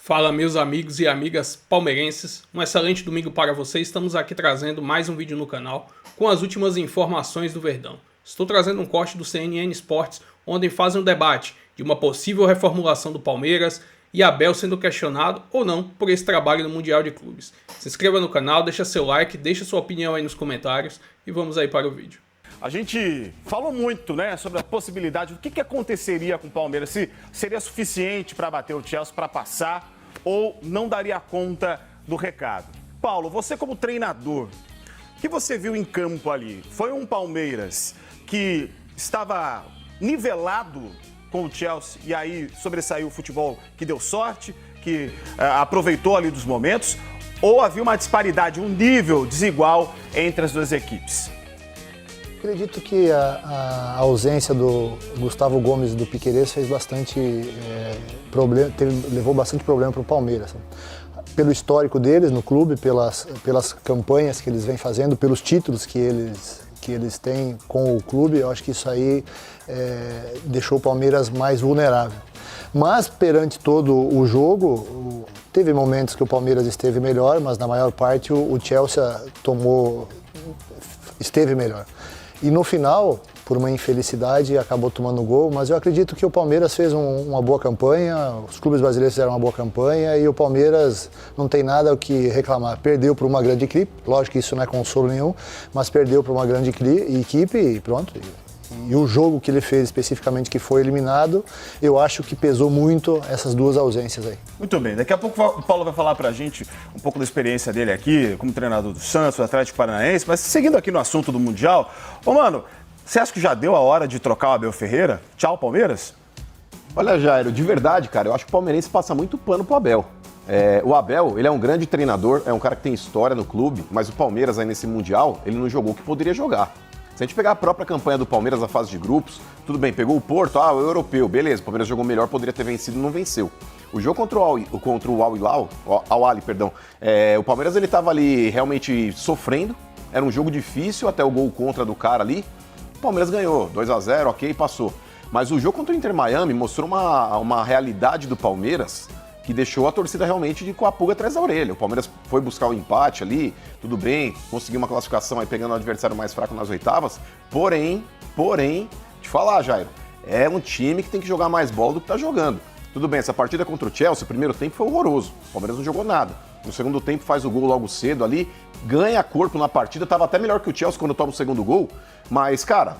Fala, meus amigos e amigas palmeirenses, um excelente domingo para vocês. Estamos aqui trazendo mais um vídeo no canal com as últimas informações do Verdão. Estou trazendo um corte do CNN Sports, onde fazem um debate de uma possível reformulação do Palmeiras e Abel sendo questionado ou não por esse trabalho no Mundial de Clubes. Se inscreva no canal, deixa seu like, deixa sua opinião aí nos comentários e vamos aí para o vídeo. A gente falou muito, né, sobre a possibilidade do que aconteceria com o Palmeiras, se seria suficiente para bater o Chelsea, para passar, ou não daria conta do recado. Paulo, você como treinador, o que você viu em campo ali? Foi um Palmeiras que estava nivelado com o Chelsea e aí sobressaiu o futebol que deu sorte, que aproveitou ali dos momentos, ou havia uma disparidade, um nível desigual entre as duas equipes? Acredito que a ausência do Gustavo Gomes e do Piquerez fez bastante problema, levou bastante problema para o Palmeiras. Pelo histórico deles no clube, pelas campanhas que eles vêm fazendo, pelos títulos que eles têm com o clube, eu acho que isso aí deixou o Palmeiras mais vulnerável. Mas perante todo o jogo, teve momentos que o Palmeiras esteve melhor, mas na maior parte o Chelsea esteve melhor. E no final, por uma infelicidade, acabou tomando gol, mas eu acredito que o Palmeiras fez uma boa campanha, os clubes brasileiros fizeram uma boa campanha e o Palmeiras não tem nada o que reclamar. Perdeu para uma grande equipe, lógico que isso não é consolo nenhum, mas perdeu para uma grande equipe e pronto. E o jogo que ele fez especificamente, que foi eliminado, eu acho que pesou muito essas duas ausências aí. Muito bem, daqui a pouco o Paulo vai falar pra gente um pouco da experiência dele aqui, como treinador do Santos, do Atlético Paranaense, mas seguindo aqui no assunto do Mundial, mano, você acha que já deu a hora de trocar o Abel Ferreira? Tchau, Palmeiras? Olha, Jairo, de verdade, cara, eu acho que o palmeirense passa muito pano pro Abel. O Abel, ele é um grande treinador, é um cara que tem história no clube, mas o Palmeiras aí nesse Mundial, ele não jogou o que poderia jogar. Se a gente pegar a própria campanha do Palmeiras na fase de grupos, tudo bem, pegou o Porto, o europeu, beleza, o Palmeiras jogou melhor, poderia ter vencido, não venceu. O jogo contra o Al-Ahly, o Palmeiras ele estava ali realmente sofrendo, era um jogo difícil, até o gol contra do cara ali, o Palmeiras ganhou, 2-0, ok, passou. Mas o jogo contra o Inter Miami mostrou uma realidade do Palmeiras que deixou a torcida realmente com a pulga atrás da orelha. O Palmeiras foi buscar o empate ali, tudo bem, conseguiu uma classificação aí pegando o adversário mais fraco nas oitavas, porém, te falar, Jairo, é um time que tem que jogar mais bola do que tá jogando. Tudo bem, essa partida contra o Chelsea, o primeiro tempo foi horroroso, o Palmeiras não jogou nada. No segundo tempo faz o gol logo cedo ali, ganha corpo na partida, tava até melhor que o Chelsea quando toma o segundo gol, mas, cara,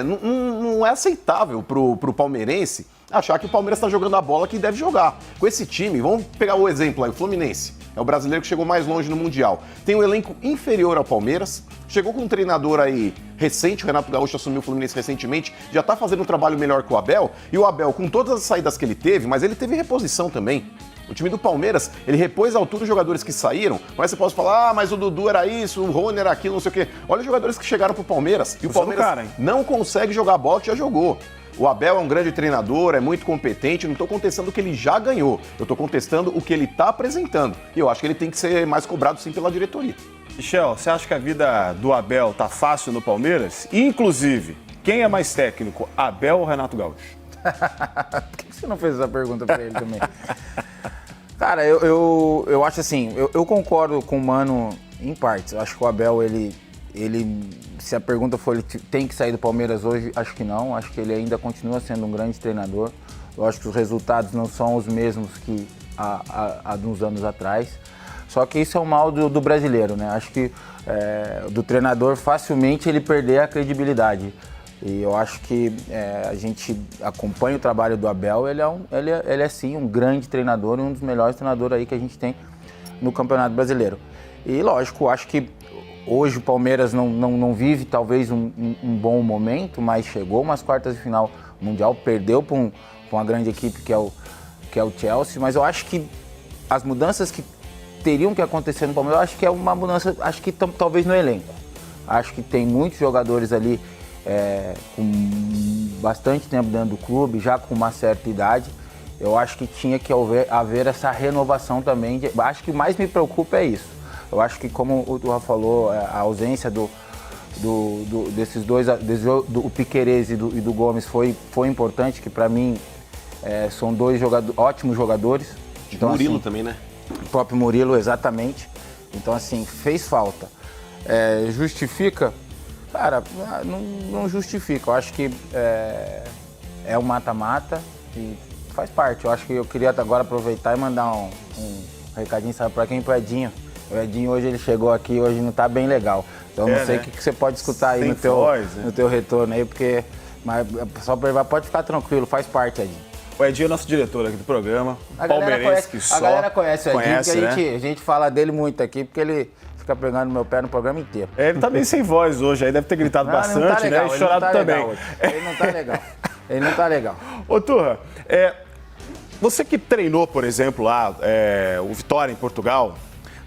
não é aceitável pro palmeirense achar que o Palmeiras está jogando a bola que deve jogar. Com esse time, vamos pegar o exemplo aí, o Fluminense. É o brasileiro que chegou mais longe no Mundial. Tem um elenco inferior ao Palmeiras, chegou com um treinador aí recente, o Renato Gaúcho assumiu o Fluminense recentemente, já tá fazendo um trabalho melhor que o Abel, e o Abel, com todas as saídas que ele teve, mas ele teve reposição também. O time do Palmeiras, ele repôs a altura os jogadores que saíram, mas você pode falar, mas o Dudu era isso, o Rony era aquilo, não sei o quê. Olha os jogadores que chegaram pro Palmeiras, e o Palmeiras não consegue jogar a bola que já jogou. O Abel é um grande treinador, é muito competente, não estou contestando o que ele já ganhou, eu estou contestando o que ele está apresentando. E eu acho que ele tem que ser mais cobrado sim pela diretoria. Michel, você acha que a vida do Abel tá fácil no Palmeiras? Inclusive, quem é mais técnico, Abel ou Renato Gaúcho? Por que você não fez essa pergunta para ele também? Cara, eu acho assim, eu concordo com o Mano em partes. Eu acho que o Abel, ele, se a pergunta for ele tem que sair do Palmeiras hoje, acho que não. Acho que ele ainda continua sendo um grande treinador. Eu acho que os resultados não são os mesmos que há uns anos atrás. Só que isso é o mal do brasileiro, né? Acho que do treinador facilmente ele perder a credibilidade. E eu acho que a gente acompanha o trabalho do Abel, ele é sim um grande treinador e um dos melhores treinadores aí que a gente tem no Campeonato Brasileiro. E lógico, acho que hoje o Palmeiras não vive talvez um bom momento, mas chegou umas quartas de final mundial, perdeu para uma grande equipe que é o Chelsea, mas eu acho que as mudanças que teriam que acontecer no Palmeiras, eu acho que é uma mudança, acho que talvez no elenco. Acho que tem muitos jogadores ali com bastante tempo dentro do clube, já com uma certa idade. Eu acho que tinha que haver essa renovação também. Acho que o mais me preocupa é isso. Eu acho que, como o Rafa falou, a ausência desses dois, o Piquerez e do Gomes foi importante, que para mim são dois ótimos jogadores. Então, Murilo assim, também, né? O próprio Murilo, exatamente. Então, assim, fez falta. Justifica? Cara, não justifica. Eu acho que é um mata-mata e faz parte. Eu acho que eu queria agora aproveitar e mandar um recadinho, sabe, pra quem? Pro Edinho. O Edinho hoje ele chegou aqui, hoje não tá bem legal. Então não sei o que você pode escutar aí no teu retorno aí, porque... Mas só pode ficar tranquilo, faz parte, Edinho. O Edinho é nosso diretor aqui do programa, A palmeirense que só. A galera conhece o Edinho, porque né? a gente fala dele muito aqui, porque ele fica pegando no meu pé no programa inteiro. Ele tá meio sem voz hoje, aí deve ter gritado bastante, não tá legal, né? E chorado também. Ele não tá legal. Ele não tá legal. Ô, Turra, você que treinou, por exemplo, lá o Vitória em Portugal,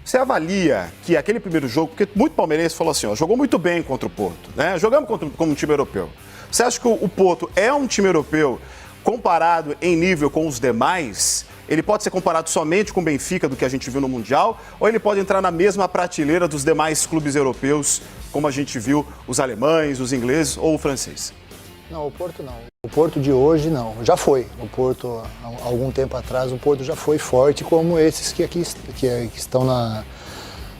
você avalia que aquele primeiro jogo, porque muito palmeirense falou assim, ó, jogou muito bem contra o Porto, né? Jogamos como um time europeu. Você acha que o Porto é um time europeu comparado em nível com os demais? Ele pode ser comparado somente com o Benfica do que a gente viu no Mundial? Ou ele pode entrar na mesma prateleira dos demais clubes europeus, como a gente viu os alemães, os ingleses ou o francês? Não, o Porto não. O Porto de hoje não. Já foi. O Porto, há algum tempo atrás, o Porto já foi forte como esses que estão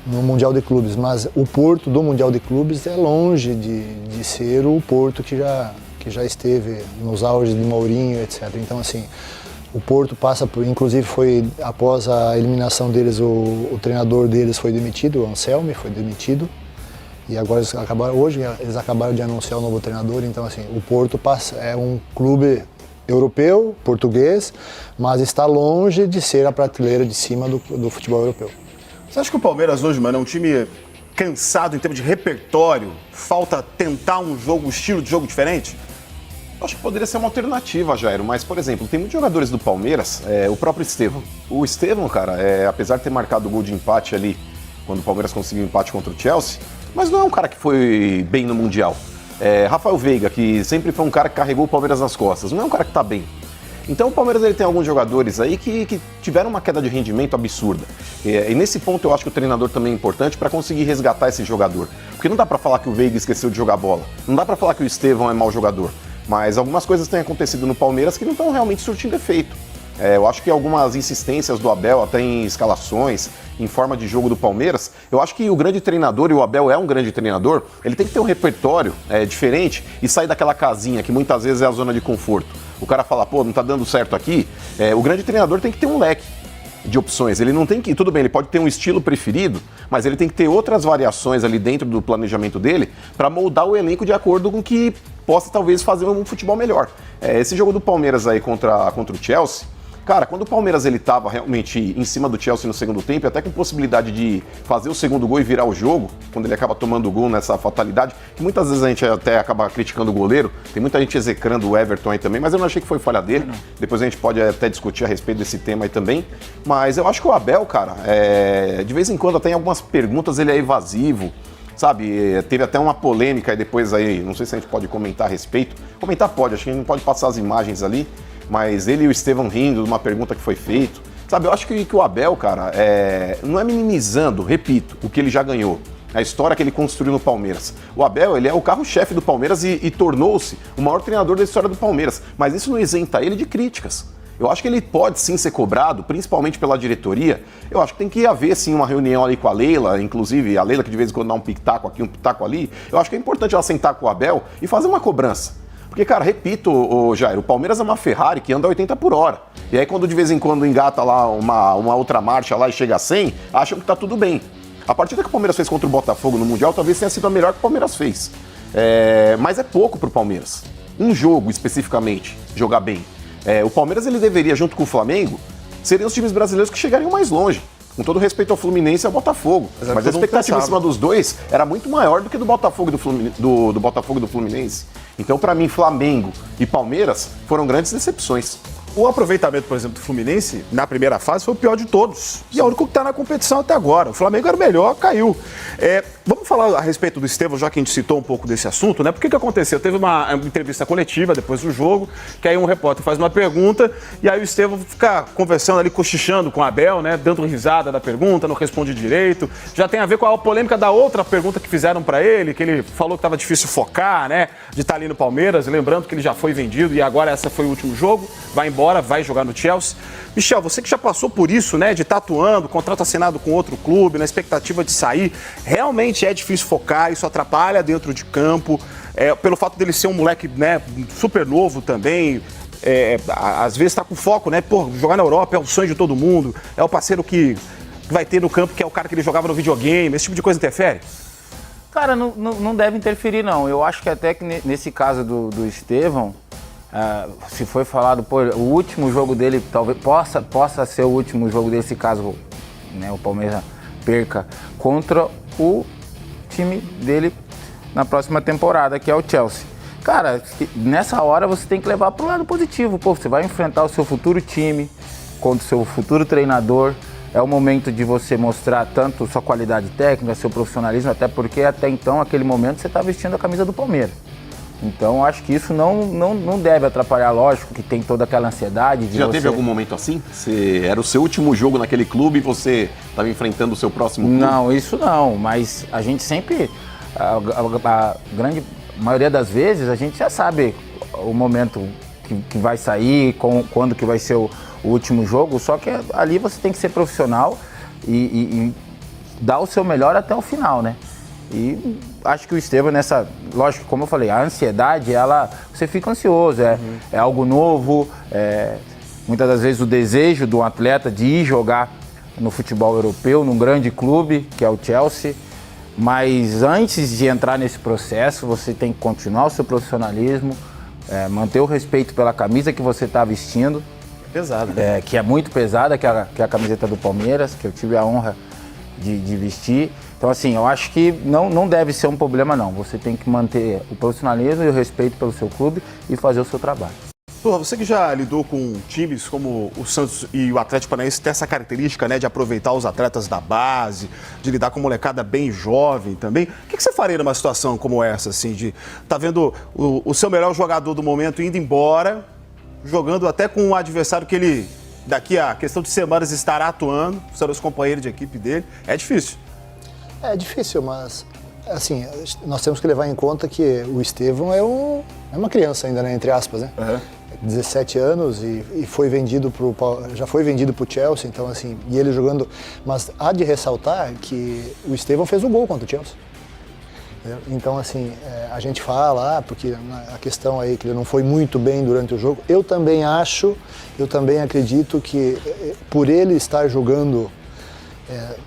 no Mundial de Clubes. Mas o Porto do Mundial de Clubes é longe de ser o Porto que já esteve nos auges de Mourinho, etc. Então, assim, o Porto passa por... Inclusive, foi após a eliminação deles, o treinador deles foi demitido, o Anselmi foi demitido. E agora hoje eles acabaram de anunciar o novo treinador, então assim, o Porto é um clube europeu, português, mas está longe de ser a prateleira de cima do futebol europeu. Você acha que o Palmeiras hoje, mano, é um time cansado em termos de repertório? Falta tentar um estilo de jogo diferente? Acho que poderia ser uma alternativa, Jairo, mas, por exemplo, tem muitos jogadores do Palmeiras, o próprio Estevão. O Estevão, cara, apesar de ter marcado o gol de empate ali, quando o Palmeiras conseguiu empate contra o Chelsea, mas não é um cara que foi bem no Mundial. Rafael Veiga, que sempre foi um cara que carregou o Palmeiras nas costas, não é um cara que tá bem. Então o Palmeiras ele tem alguns jogadores aí que tiveram uma queda de rendimento absurda. E nesse ponto eu acho que o treinador também é importante para conseguir resgatar esse jogador. Porque não dá para falar que o Veiga esqueceu de jogar bola, não dá para falar que o Estevão é mau jogador. Mas algumas coisas têm acontecido no Palmeiras que não estão realmente surtindo efeito. Eu acho que algumas insistências do Abel, até em escalações, em forma de jogo do Palmeiras, eu acho que o grande treinador, e o Abel é um grande treinador, ele tem que ter um repertório diferente e sair daquela casinha que muitas vezes é a zona de conforto. O cara fala, pô, não tá dando certo aqui. O grande treinador tem que ter um leque de opções. Ele não tem que... Tudo bem, ele pode ter um estilo preferido, mas ele tem que ter outras variações ali dentro do planejamento dele para moldar o elenco de acordo com que possa talvez fazer um futebol melhor. Esse jogo do Palmeiras aí contra o Chelsea, cara, quando o Palmeiras ele tava realmente em cima do Chelsea no segundo tempo, até com possibilidade de fazer o segundo gol e virar o jogo, quando ele acaba tomando o gol nessa fatalidade, que muitas vezes a gente até acaba criticando o goleiro, tem muita gente execrando o Everton aí também, mas eu não achei que foi falha dele. Depois a gente pode até discutir a respeito desse tema aí também. Mas eu acho que o Abel, cara, de vez em quando até em algumas perguntas ele é evasivo, sabe? Teve até uma polêmica aí depois aí, não sei se a gente pode comentar a respeito. Comentar pode, acho que a gente não pode passar as imagens ali, mas ele e o Estevão rindo de uma pergunta que foi feita. Sabe, eu acho que o Abel, cara, não é minimizando, repito, o que ele já ganhou, a história que ele construiu no Palmeiras. O Abel, ele é o carro-chefe do Palmeiras e tornou-se o maior treinador da história do Palmeiras, mas isso não isenta ele de críticas. Eu acho que ele pode sim ser cobrado, principalmente pela diretoria. Eu acho que tem que haver sim uma reunião ali com a Leila, inclusive a Leila que de vez em quando dá um pitaco aqui, um pitaco ali. Eu acho que é importante ela sentar com o Abel e fazer uma cobrança. Porque, cara, repito, Jair, o Palmeiras é uma Ferrari que anda a 80 por hora. E aí quando de vez em quando engata lá uma outra marcha lá e chega a 100, acham que tá tudo bem. A partida que o Palmeiras fez contra o Botafogo no Mundial talvez tenha sido a melhor que o Palmeiras fez. Mas é pouco pro Palmeiras. Um jogo, especificamente, jogar bem. O Palmeiras, ele deveria, junto com o Flamengo, seriam os times brasileiros que chegariam mais longe. Com todo respeito ao Fluminense e ao Botafogo. Mas a expectativa em cima dos dois era muito maior do que do Botafogo e do Botafogo e do Fluminense. Então, para mim, Flamengo e Palmeiras foram grandes decepções. O aproveitamento, por exemplo, do Fluminense na primeira fase foi o pior de todos. E é o único que está na competição até agora. O Flamengo era o melhor, caiu. Vamos falar a respeito do Estevão, já que a gente citou um pouco desse assunto, né? Por que aconteceu? Teve uma entrevista coletiva depois do jogo, que aí um repórter faz uma pergunta e aí o Estevão fica conversando ali, cochichando com o Abel, né? Dando risada da pergunta, não responde direito. Já tem a ver com a polêmica da outra pergunta que fizeram para ele, que ele falou que estava difícil focar, né? De estar ali no Palmeiras, lembrando que ele já foi vendido e agora essa foi o último jogo, vai embora embora, vai jogar no Chelsea. Michel, você que já passou por isso, né, de estar atuando, contrato assinado com outro clube, na expectativa de sair, realmente é difícil focar, isso atrapalha dentro de campo, pelo fato dele ser um moleque, né, super novo também, às vezes está com foco, né, pô, jogar na Europa é o sonho de todo mundo, é o parceiro que vai ter no campo, que é o cara que ele jogava no videogame, esse tipo de coisa interfere? Cara, não deve interferir, não. Eu acho que até que nesse caso do Estevão, se foi falado, pô, o último jogo dele talvez possa ser o último jogo desse caso, né, o Palmeiras perca contra o time dele na próxima temporada, que é o Chelsea. Cara, nessa hora você tem que levar pro lado positivo. Pô, você vai enfrentar o seu futuro time contra o seu futuro treinador. É o momento de você mostrar tanto sua qualidade técnica, seu profissionalismo, até porque até então, naquele momento, você está vestindo a camisa do Palmeiras. Então, acho que isso não deve atrapalhar, lógico, que tem toda aquela ansiedade de Já teve algum momento assim? Era o seu último jogo naquele clube e você estava enfrentando o seu próximo clube? Não, isso não, mas a gente sempre, a grande maioria das vezes, a gente já sabe o momento que vai sair, quando que vai ser o último jogo, só que ali você tem que ser profissional e dar o seu melhor até o final, né? E acho que o Estevão lógico, como eu falei, a ansiedade, você fica ansioso, é algo novo, muitas das vezes o desejo do atleta de ir jogar no futebol europeu, num grande clube, que é o Chelsea, mas antes de entrar nesse processo, você tem que continuar o seu profissionalismo, manter o respeito pela camisa que você está vestindo, Pesado, né? que é muito pesada, que é a camiseta do Palmeiras, que eu tive a honra de vestir. Então, assim, eu acho que não deve ser um problema, não. Você tem que manter o profissionalismo e o respeito pelo seu clube e fazer o seu trabalho. Turra, você que já lidou com times como o Santos e o Atlético Paranaense, tem essa característica, né, de aproveitar os atletas da base, de lidar com molecada bem jovem também. O que você faria numa situação como essa, assim, de tá vendo o seu melhor jogador do momento indo embora, jogando até com um adversário que ele, daqui a questão de semanas, estará atuando, serão os companheiros de equipe dele? É difícil. É difícil, mas assim, nós temos que levar em conta que o Estevão é uma criança ainda, né, entre aspas, né? 17 anos e já foi vendido para o Chelsea, então assim, e ele jogando, mas há de ressaltar que o Estevão fez o gol contra o Chelsea. Então, assim, a gente fala, porque a questão aí que ele não foi muito bem durante o jogo, eu também acredito que por ele estar jogando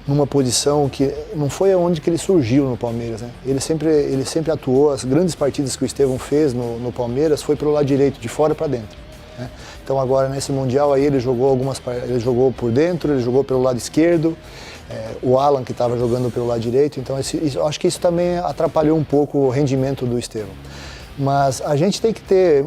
numa posição que não foi aonde que ele surgiu no Palmeiras, né? Ele sempre atuou, as grandes partidas que o Estevão fez no Palmeiras foi pelo lado direito, de fora para dentro, né? Então agora nesse Mundial aí ele jogou por dentro, ele jogou pelo lado esquerdo, o Alan que estava jogando pelo lado direito, então eu acho que isso também atrapalhou um pouco o rendimento do Estevão. Mas a gente tem que ter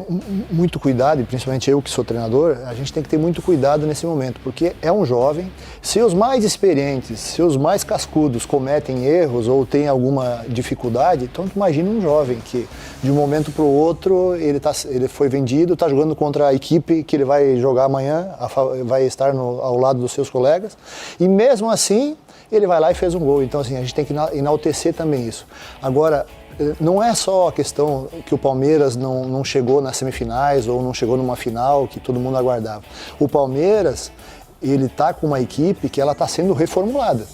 muito cuidado, e principalmente eu que sou treinador, a gente tem que ter muito cuidado nesse momento, porque é um jovem, se os mais experientes, se os mais cascudos cometem erros ou têm alguma dificuldade, então imagina um jovem que de um momento para o outro ele foi vendido, está jogando contra a equipe que ele vai jogar amanhã, vai estar ao lado dos seus colegas, e mesmo assim ele vai lá e fez um gol. Então assim, a gente tem que enaltecer também isso. Agora, não é só a questão que o Palmeiras não chegou nas semifinais ou não chegou numa final que todo mundo aguardava. O Palmeiras, ele está com uma equipe que ela está sendo reformulada.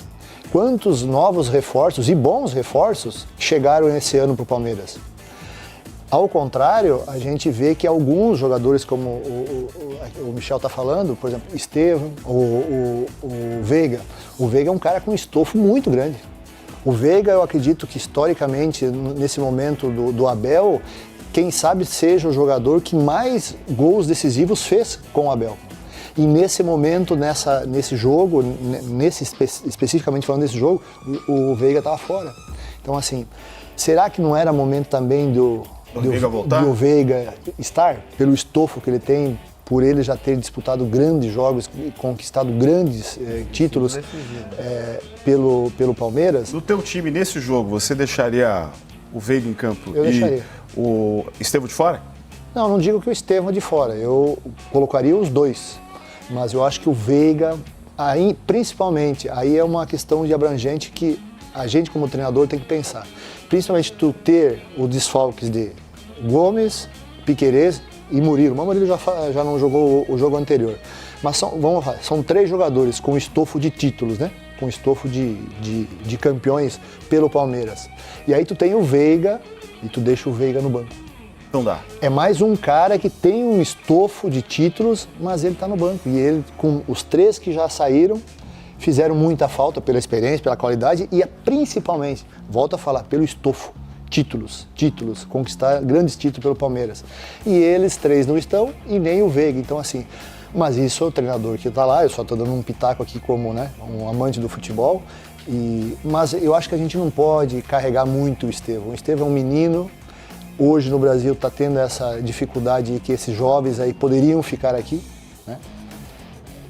Quantos novos reforços e bons reforços chegaram esse ano para o Palmeiras? Ao contrário, a gente vê que alguns jogadores, como o Michel está falando, por exemplo, Estevão, o Veiga. O Veiga é um cara com estofo muito grande. O Veiga, eu acredito que historicamente, nesse momento do Abel, quem sabe seja o jogador que mais gols decisivos fez com o Abel. E nesse momento, nesse jogo, especificamente falando desse jogo, o Veiga estava fora. Então assim, será que não era momento também do Veiga estar, pelo estofo que ele tem, por ele já ter disputado grandes jogos e conquistado grandes títulos pelo Palmeiras? No teu time, nesse jogo, você deixaria o Veiga em campo deixaria. O Estevão de fora? Não digo que o Estevão de fora, eu colocaria os dois, mas eu acho que o Veiga, aí, principalmente, aí é uma questão de abrangente que a gente como treinador tem que pensar. Principalmente tu ter os desfalques de Gomes, Piquerez e Murilo. Mas Murilo já não jogou o jogo anterior. Mas são 3 jogadores com estofo de títulos, né? Com estofo de campeões pelo Palmeiras. E aí tu tem o Veiga e tu deixa o Veiga no banco. Não dá. É mais um cara que tem um estofo de títulos, mas ele tá no banco. E ele, com os 3 que já saíram, fizeram muita falta pela experiência, pela qualidade e principalmente, volto a falar, pelo estofo. Títulos, conquistar grandes títulos pelo Palmeiras. E eles 3 não estão e nem o Veiga. Então assim, mas isso é o treinador que está lá, eu só estou dando um pitaco aqui como, né, um amante do futebol. Mas eu acho que a gente não pode carregar muito o Estevão. O Estevão é um menino, hoje no Brasil está tendo essa dificuldade que esses jovens aí poderiam ficar aqui, né?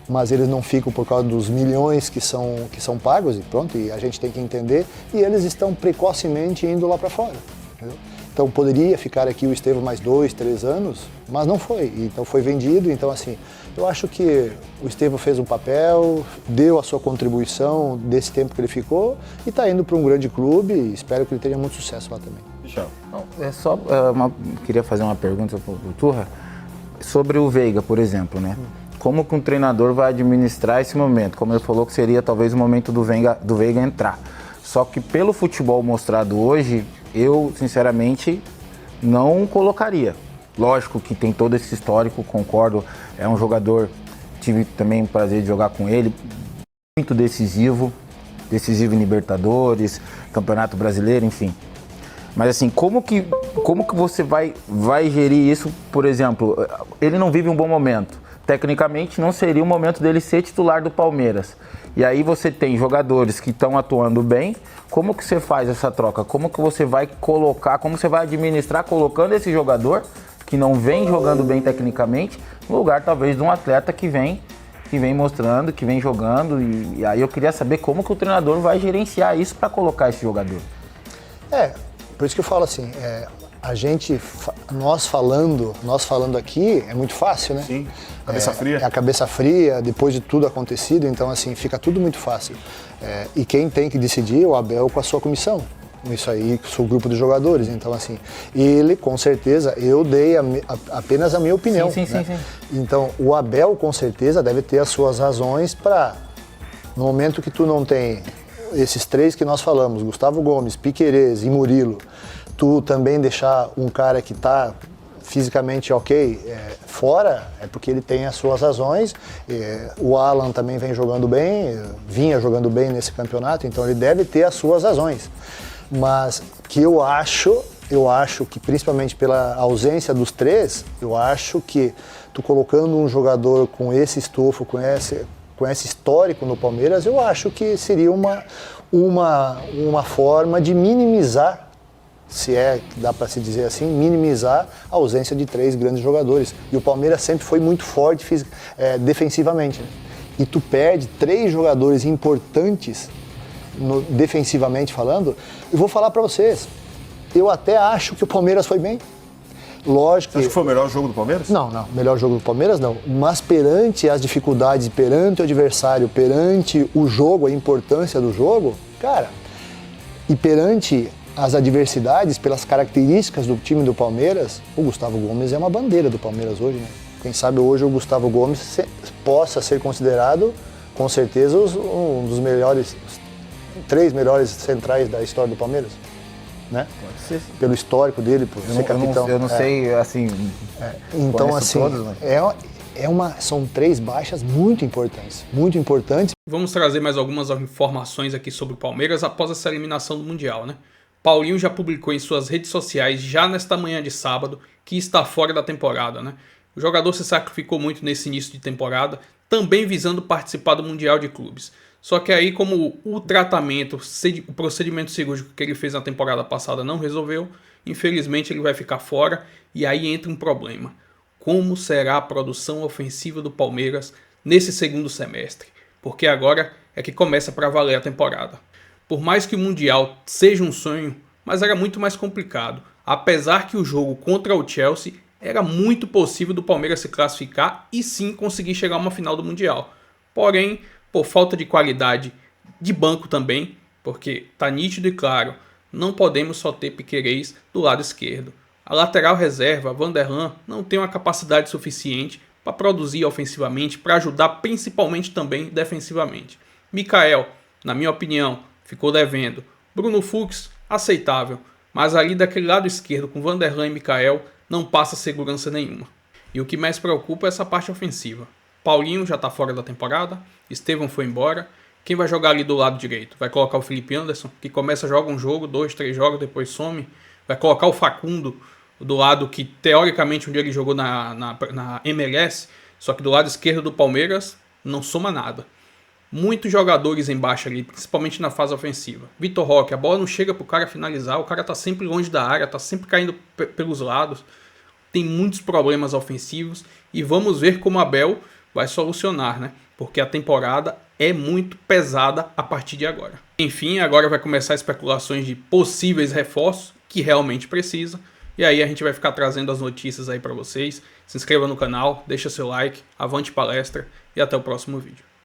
Mas eles não ficam por causa dos milhões que são pagos e pronto, e a gente tem que entender, e eles estão precocemente indo lá para fora, entendeu? Então poderia ficar aqui o Estevão mais 2, 3 anos, mas não foi, então foi vendido. Então assim, eu acho que o Estevão fez um papel, deu a sua contribuição desse tempo que ele ficou e está indo para um grande clube e espero que ele tenha muito sucesso lá também. Michel. Queria fazer uma pergunta para o Turra sobre o Veiga, por exemplo, né? Como que um treinador vai administrar esse momento? Como ele falou que seria talvez o momento do Veiga entrar. Só que pelo futebol mostrado hoje, eu sinceramente não colocaria. Lógico que tem todo esse histórico, concordo, é um jogador, tive também o prazer de jogar com ele, muito decisivo em Libertadores, Campeonato Brasileiro, enfim. Mas assim, como que você vai gerir isso? Por exemplo, ele não vive um bom momento. Tecnicamente, não seria o momento dele ser titular do Palmeiras. E aí você tem jogadores que estão atuando bem. Como que você faz essa troca? Como que você vai colocar, como você vai administrar colocando esse jogador que não vem jogando bem tecnicamente, no lugar talvez de um atleta que vem mostrando, que vem jogando. E aí eu queria saber como que o treinador vai gerenciar isso para colocar esse jogador. Por isso que eu falo assim, nós falando aqui é muito fácil, né? Sim, cabeça fria. É a cabeça fria, depois de tudo acontecido, então assim, fica tudo muito fácil. E quem tem que decidir é o Abel com a sua comissão. Isso aí, com o seu grupo de jogadores. Então assim, ele com certeza, eu dei apenas a minha opinião. Sim. Então o Abel com certeza deve ter as suas razões para, no momento que tu não tem esses 3 que nós falamos, Gustavo Gomes, Piquerez e Murilo, tu também deixar um cara que está fisicamente ok fora, é porque ele tem as suas razões. O Alan também vinha jogando bem nesse campeonato, então ele deve ter as suas razões. Mas que eu acho que principalmente pela ausência dos 3, eu acho que tu colocando um jogador com esse estofo, com esse histórico no Palmeiras, eu acho que seria uma forma de minimizar, se é que dá para se dizer assim, minimizar a ausência de 3 grandes jogadores. E o Palmeiras sempre foi muito forte defensivamente, né? E tu perde 3 jogadores importantes defensivamente falando. Eu vou falar para vocês, eu até acho que o Palmeiras foi bem. Lógico Você acha que foi o melhor jogo do Palmeiras? Não, melhor jogo do Palmeiras não. Mas perante as dificuldades, perante o adversário, perante o jogo, a importância do jogo, cara, e perante as adversidades, pelas características do time do Palmeiras, o Gustavo Gomes é uma bandeira do Palmeiras hoje, né? Quem sabe hoje o Gustavo Gomes possa ser considerado, com certeza, um dos melhores, 3 melhores centrais da história do Palmeiras, né? Pode ser. Pelo histórico dele, por ser capitão. Eu não sei, assim... Então, assim, todos, mas... são 3 baixas muito importantes, muito importantes. Vamos trazer mais algumas informações aqui sobre o Palmeiras após essa eliminação do Mundial, né? Paulinho já publicou em suas redes sociais, já nesta manhã de sábado, que está fora da temporada, né? O jogador se sacrificou muito nesse início de temporada, também visando participar do Mundial de Clubes. Só que aí, como o tratamento, o procedimento cirúrgico que ele fez na temporada passada não resolveu, infelizmente ele vai ficar fora e aí entra um problema. Como será a produção ofensiva do Palmeiras nesse segundo semestre? Porque agora é que começa para valer a temporada. Por mais que o Mundial seja um sonho, mas era muito mais complicado. Apesar que o jogo contra o Chelsea era muito possível do Palmeiras se classificar e sim conseguir chegar a uma final do Mundial. Porém, por falta de qualidade de banco também, porque tá nítido e claro, não podemos só ter Piquerez do lado esquerdo. A lateral reserva, Vanderlan, não tem uma capacidade suficiente para produzir ofensivamente, para ajudar principalmente também defensivamente. Mikael, na minha opinião, ficou devendo. Bruno Fux, aceitável, mas ali daquele lado esquerdo com Vanderlan e Mikael não passa segurança nenhuma. E o que mais preocupa é essa parte ofensiva. Paulinho já está fora da temporada, Estevão foi embora. Quem vai jogar ali do lado direito? Vai colocar o Felipe Anderson, que começa, joga um jogo, 2, 3 jogos, depois some. Vai colocar o Facundo do lado que, teoricamente, um dia ele jogou na MLS, só que do lado esquerdo do Palmeiras não soma nada. Muitos jogadores embaixo ali, principalmente na fase ofensiva. Vitor Roque, a bola não chega pro cara finalizar, o cara tá sempre longe da área, tá sempre caindo pelos lados. Tem muitos problemas ofensivos e vamos ver como a Abel vai solucionar, né? Porque a temporada é muito pesada a partir de agora. Enfim, agora vai começar especulações de possíveis reforços que realmente precisa. E aí a gente vai ficar trazendo as notícias aí para vocês. Se inscreva no canal, deixa seu like, avante palestra e até o próximo vídeo.